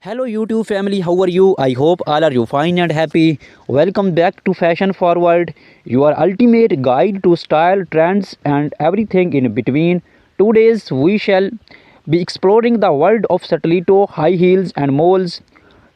Hello YouTube family, how are you? I hope all are you fine and happy. Welcome back to Fashion Forward, your ultimate guide to style, trends and everything in between. Today we shall be exploring the world of stiletto, high heels and moles,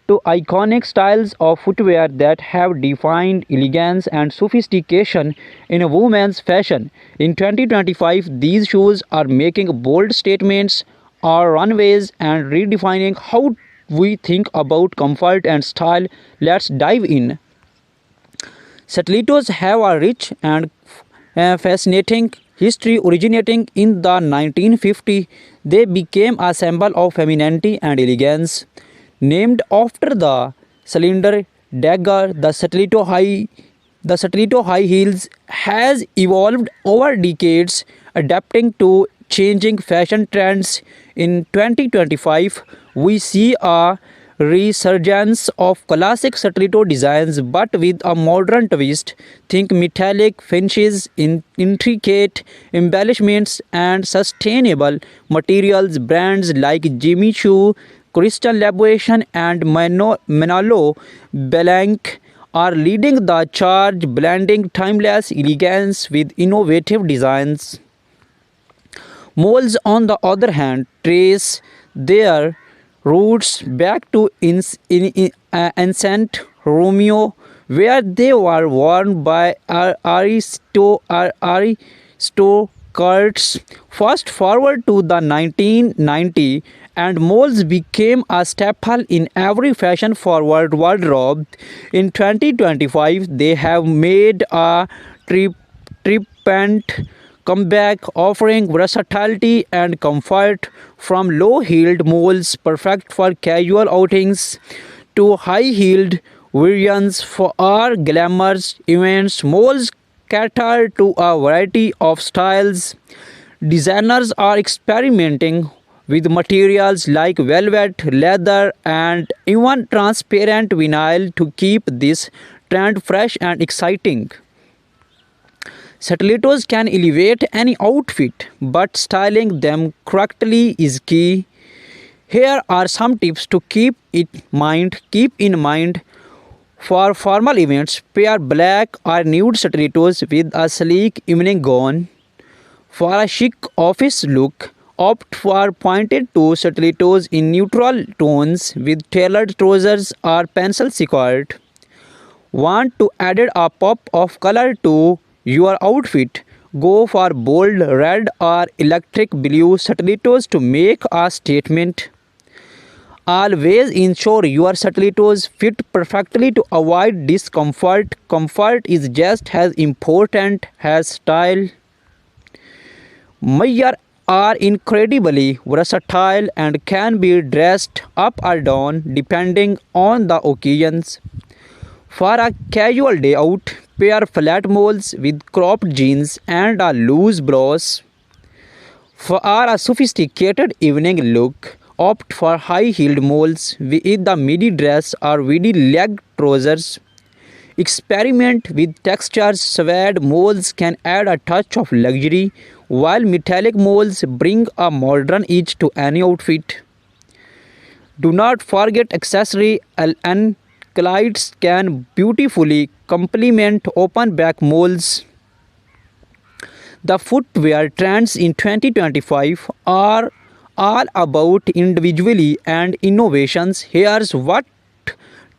two iconic styles of footwear that have defined elegance and sophistication in women's fashion. In 2025, these shoes are making bold statements on runways and redefining how we think about comfort and style. Let's dive in. Stilettos have a rich and fascinating history. Originating in the 1950s, they became a symbol of femininity and elegance. Named after the cylinder dagger, the stiletto high heels has evolved over decades, adapting to changing fashion trends. In 2025, we see a resurgence of classic stiletto designs but with a modern twist. Think metallic finishes, intricate embellishments, and sustainable materials. Brands like Jimmy Choo, Crystal Labuation, and Manolo Blanc are leading the charge, blending timeless elegance with innovative designs. Moles, on the other hand, trace their roots back to ancient Romeo, where they were worn by aristocrats. Fast forward to the 1990s, and moles became a staple in every fashion-forward wardrobe. In 2025, they have made a triumphant comeback, offering versatility and comfort. From low-heeled moles perfect for casual outings to high-heeled variants for our glamorous events, moles cater to a variety of styles. Designers are experimenting with materials like velvet, leather, and even transparent vinyl to keep this trend fresh and exciting. Stilettos can elevate any outfit, but styling them correctly is key. Here are some tips to keep in mind. For formal events, pair black or nude stilettos with a sleek evening gown. For a chic office look, opt for pointed toe stilettos in neutral tones with tailored trousers or pencil skirt. Want to add a pop of color to your outfit? Go for bold red or electric blue stilettos to make a statement. Always ensure your stilettos fit perfectly to avoid discomfort. Comfort is just as important as style. Mayar are incredibly versatile and can be dressed up or down depending on the occasions. For a casual day out, pair flat moles with cropped jeans and a loose blouse. For a sophisticated evening look, opt for high-heeled moles with the midi dress or midi leg trousers. Experiment with textures. Suede moles can add a touch of luxury, while metallic moles bring a modern edge to any outfit. Do not forget accessory. Anklites can beautifully complement open back moles. The footwear trends in 2025 are all about individuality and innovations. Here's what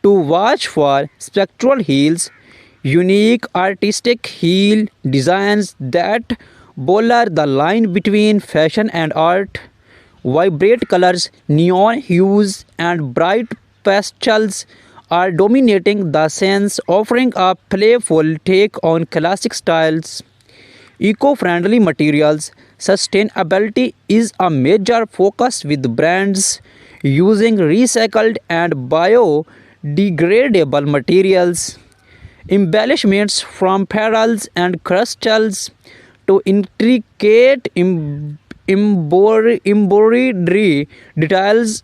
to watch for: spectral heels, unique artistic heel designs that blur the line between fashion and art. Vibrant colors, neon hues, and bright pastels are dominating the scenes, offering a playful take on classic styles. Eco-friendly materials. Sustainability is a major focus with brands using recycled and biodegradable materials. Embellishments from pearls and crystals to intricate embroidery details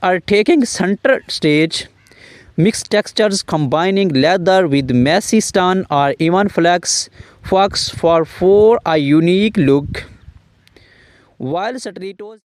are taking center stage. Mixed textures combining leather with messy stone or even flex fox for a unique look. While stilettos